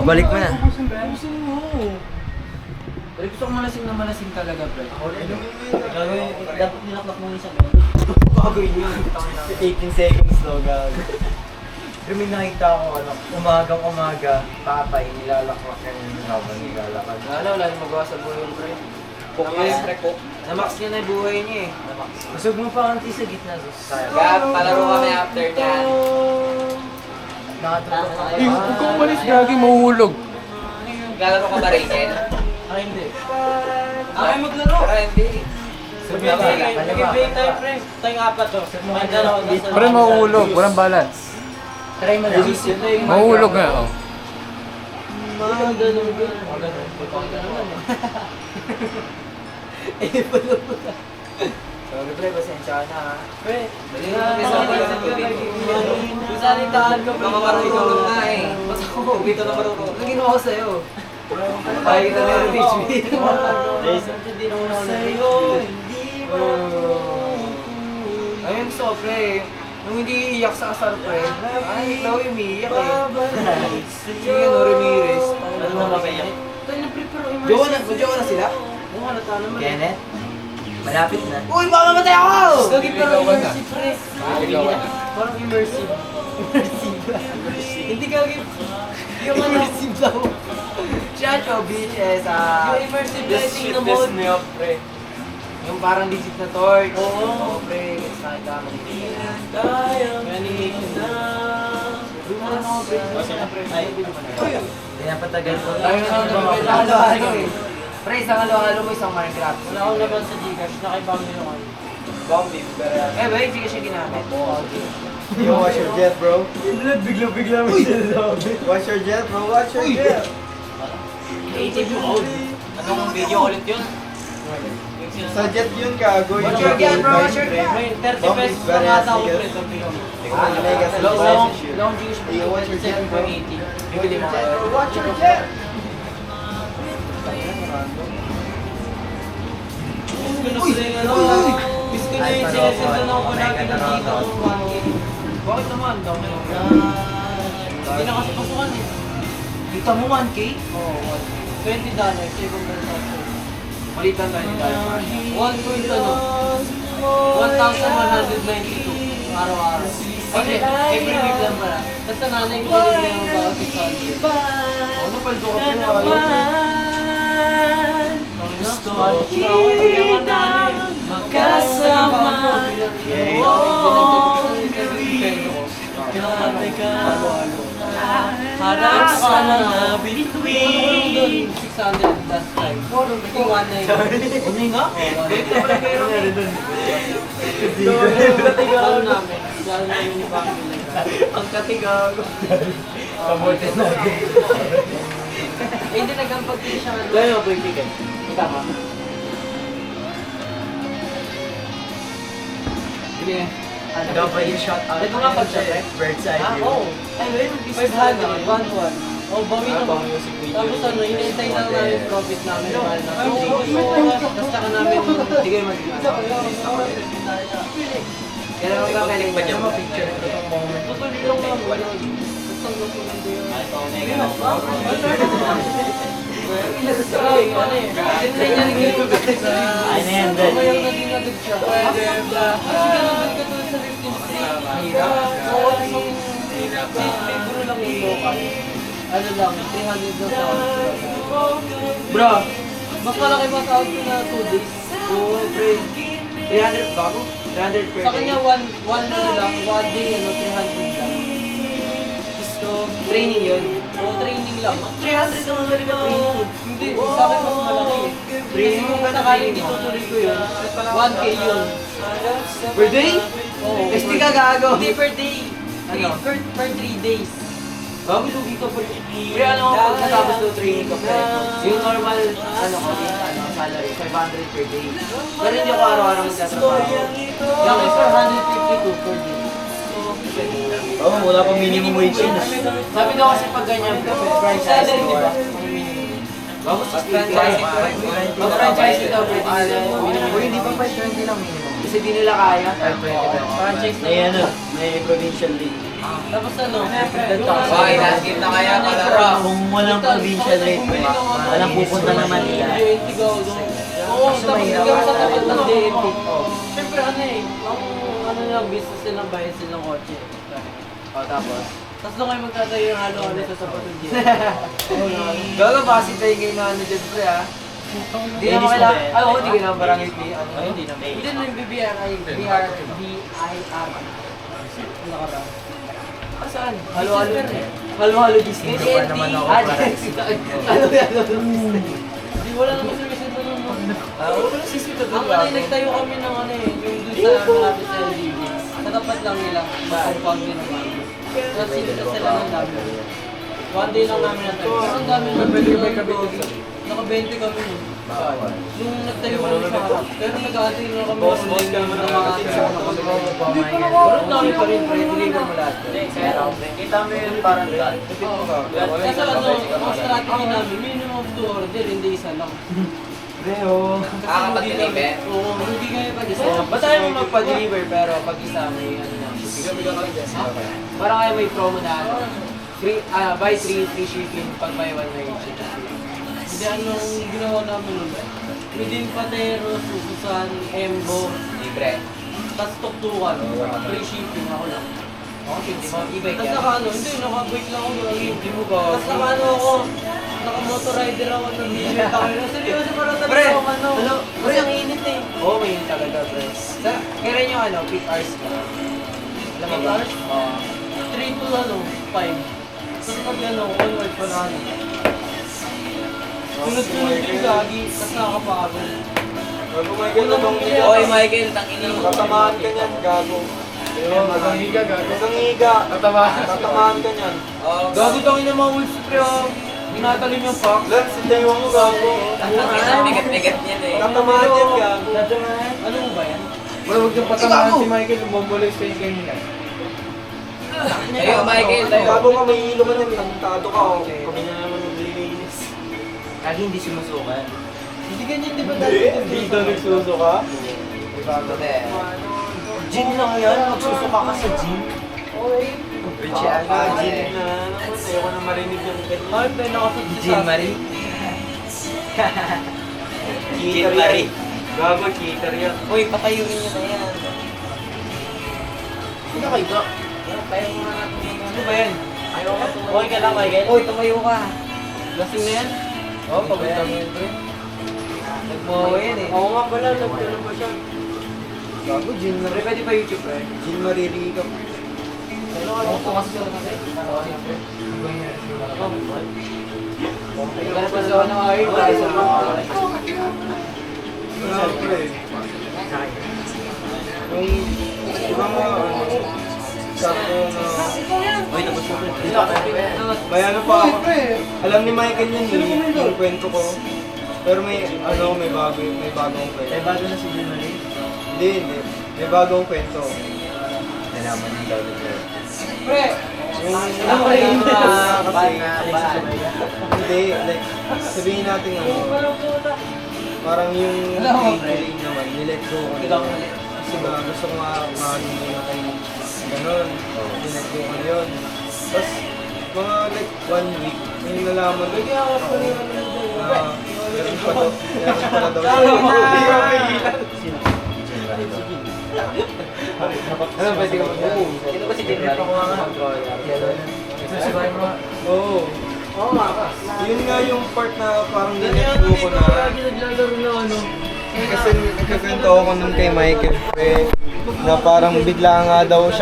Balik mo na. Ubusin mo. Pero gusto ko malasing na malasing talaga, pre. Dapat nilakpak mo yung sabi. Gagawin yun. 18 seconds daw gagawin. Pero may nakita ako, umagang-umaga, tatay, nilalakwak ka yung habang nilalakad. Wala yung magawa sa buhay yung pre. Na-max niya na yung buhay niya eh. Busog mo pa kanti sa gitna, sus. Gab, palaro kami after niyan. Nakatulog ka. Ay, huwag kang umalis, gagi, mahuhulog. Galaro ka ba rin yan? Ay, hindi. Ay, maglaro! Ay, hindi. Nag-break tayo, pre. Tayong apat to. May dalawa. Pre, mahuhulog, walang balance. Try mo lang. Mahuhulog nga, oh. Sorry pre, pasensya ka na ha. Pre, Dali na kami sa mga sa tubig. kung salitaan ka, Mga marunong ka nga eh. Basta ko, dito na marunong. Ano ginawa ko sa'yo? Kaya kita na yung beach meet. hindi naman ako Sa'yo, hindi ayun, so pre. Nung hindi iiyak sa asar pre, ay, ikaw yung umiiyak eh. Sige, no, Ramirez. Ano na mamaya? Tayo na pre, pero immersive. Jowa na sila? Oo, halata naman. Kenneth? Malapit na. Uy, mamamatay ako! Gagi, pero Ikaw ba na? immersive pre. Ikaw na. Parang immersive. Hindi gagi. Yung ano, immersive daw. Chacho, bitches, yung immersive lighting na mode. Yung parang digit na torch. Oo, pre. It's nakita mo. Animation na. Ano ako, pre? Ay, Pinapatagal ko. tayo na lang. Halo-halo eh. Pre, isang halo-halo mo, isang Minecraft. Wala akong laban sa Gcash. Nakibami lang ako. Eh, ba, hindi ka siya ginamit. Yo, watch your jet, bro. Bigla-bigla mo sinasabi. Watch your jet, bro. Watch your jet. 80 mode. Anong video ulit yun? Sa jet yun gago. Watch your jet, bro. Watch your jet. May 30 pesos lang ata ako, pre. Sabi ko. Long Gcash mo. Watch your jet, bro. 80. Bibili mo kayo. Watch your jet. Miss ko na sila yung ano. Miss ko na yung sinesendan ako palagi ng dito. Bakit naman? Dami lang. Hindi na kasi pasukan eh. Kita mo 1K? Oo, $20. Ibang bansa. Malitan tayo ni Dali. 1 point ano? 1,192 araw-araw. Every week lang pala. Basta nanay ko nilibigyan ng bawat 600. Ano pa ito ka pa? Gusto kita makasama. Harap sa mga bituin. 600 last time. Naging 190. Huminga? Balik na pala kayo rin. Lalo namin. Lalo namin ni Baki. Ang katigago. Kabuti na. Eh, hindi nagampag din siya. Gaya ko yung ticket. Tama. Sige. Dapat yung shot out. Ito nga pag siya, pre. Bird's eye Ah, view. oo. Ay, wait. 500. 1-1. Oh, bawi naman. Tapos ano, inintay lang namin yung profit namin. Mahal na. Tapos saka namin. Sige, mag-iwan. Kailangan ka kailangan pa dyan mo picture itong moment. Tutuloy lang namin. Basta gusto lang din Ay, ano eh. Tinry niya rin yung Ay na yan, Ben. Mayroon na din agad siya. Kasi ganun ka doon sa 15 street. Oo, isang siguro lang yung local. Ano lang, 300 na sa Bro, mas malaki pa sa ko na 2 days. oo, pre. 300 bago? 300 per Sa day. kanya, one ano lang, 1 day, 300 lang. Training yun. O, training lang. 300 naman talaga training. Hindi, sa akin mas malaki eh. Kasi kung sakaling itutuloy ko yun, 1K yun. Per day? Oo.Esti ka gago. Hindi per day. Ano? Per 3 days. Bago lugi ka pa. Pre, ano ako pag natapos ng training ko, pre? Yung normal, salary, 500 per day. Pero hindi ako araw-araw magtatrabaho. Yung extra 152 per day. Oo, wala pa minimum wage yun. Sabi daw kasi pag ganyan, salary, di ba? Bago sa franchise. Pag franchise daw, per day. Uy, hindi pa 520 lang minimum. Kasi di nila kaya. Franchise na May ano, may provincial league. Tapos ano? Okay, last game na kaya kalaro. Kung walang provincial rate, walang pupunta ng Manila. JNT gago. Oo, tapos ikaw sa tapat ng JNT. Siyempre ano eh, ang ano lang, business nilang bayan silang kotse. Tapos? Tapos doon kayo magtatayo yung halo-halo sa tapat ng JNT. Gago, basi tayo ngayon na ano dyan, pre, ha? Hindi naman kailangan. Ay, oo, hindi kailangan barangay fee. Ano? Hindi naman. Hindi na yung BBR ay BIR. Nakaraan. Saan? Halo-halo. Halo-halo business. Hindi pa naman ako Ah, para. halo-halo business. Hindi, wala naman service ito nun. Wala sisito doon. Ang ano, nagtayo kami ng ano eh, yung dun sa malapit sa LGB. Sa tapat lang nila, sa compound din naman. Tapos sila ng dami. One day lang namin natayo. Pero ang dami naman. Pwede ba kabit? Naka-20 kami nun. Bawal. Nung nagtayo kami sa harap. Pero nag-aantay na kami. Boss ka naman ng ang mga Pero dami pa rin, pre. Deliver mo lahat. Kita mo yung parang God. Kasi ano, ang strategy namin, minimum 2 order, hindi isa lang. Reo. Nakakapag-deliver? Oo, hindi kaya pag-isa. Ba't tayo mo magpa-deliver pero pag isa may ano na? Bigyan ka lang dyan. Parang kayo may promo na ano. Buy 3, free shipping. Pag buy 1, may shipping. Hindi, anong ginawa namin nun? Within Patero, Susan, Embo, Libre. tapos tuktukan, free shipping ako lang. Okay, di ba? E-bike Tapos yan. naka ano, hindi, naka-bike lang ako. Hindi mo ba? Tapos naka ano ako, naka-motor rider ako ng helmet ako. Seryoso para Pre, talaga ako ano. ano? Kasi ang init eh. Oo, may yun talaga, pre. Kailan yung ano, peak hours ka? Alam mo Peak ba? hours? Oo. 3 to ano, 5. Tapos pag ano, onward pa na ano. Sunod-sunod yung gagi, tapos nakakapagod. Gago Michael, nabang Oy, Michael, tangina mo. Tatamaan ka niyan, gago. Maghiga, gago. Isang higa. Tatamaan ka niyan. Gago tangina mga wolves, pre, oh. Tinatalim yung pack. Lance, hintayin mo gago. Bigat-bigat niyan eh. Tatamaan yan, gago. Ano mo ba yan? Wala, huwag yung patamahan si Michael. Bumbulis kayo kanina. Tayo, Michael, tayo. Gago ka, may hilo ka niyan. Tantado ka, oh. Kami na naman maglilinis. Lagi hindi sumusukan. Hindi ganyan, di ba Hindi daw nagsusuka. Bago din. Gin lang yan, magsusuka ka sa gin. Richie Ah, Alba. gin na naman. Ayoko na marinig yung ganyan. Ay, tayo nakasad sa Jean Marie. Cheater yan. Gago, cheater yan. Uy, patayuin niyo na yan. Sino kayo ba? Ano ba yan? Ayaw ka tumayo. Okay ka lang, Michael? Uy, tumayo ka. Lasing na yan? Oo, papunta mo yun, pre. Nagmawa yan eh. Oo nga pala, nagtanong ba siya? Gago, Gin Pre, Marie. pwede pa YouTube, pre. Gin Marie Rica. Ako tumas ka na kasi. Para pa sa ng Ari, para sa mga. Siyempre. Yung mga sakto na... Uy, tapos mo, pre. May ano pa ako. Alam ni Michael yun eh, yung kwento ko. Pero may ano, may bagong kwento. Ay, bago na si Jean Marie. Hindi. May bagong kwento. Nalaman ng daw nito. Pre! Yung Ano ba yun? kasi hindi, like, sabihin natin ano, parang yung feeling naman, nilet go ko na. Kasi nga, gusto ko mahalin muna kayo. Ganon, nilet go ko na yun. Tapos, mga like 1 week, may nalaman ko, kaya ako pa rin meron pa daw, meron pa na daw. Ano, pwede ka mag-move? Sino ba si Jean Marie? Oo. Oo nga. Yun nga yung part na parang nilet go ko na. Naglalaro na ano. Kasi nagkakwento ako nun kay Michael, na parang bigla nga daw siya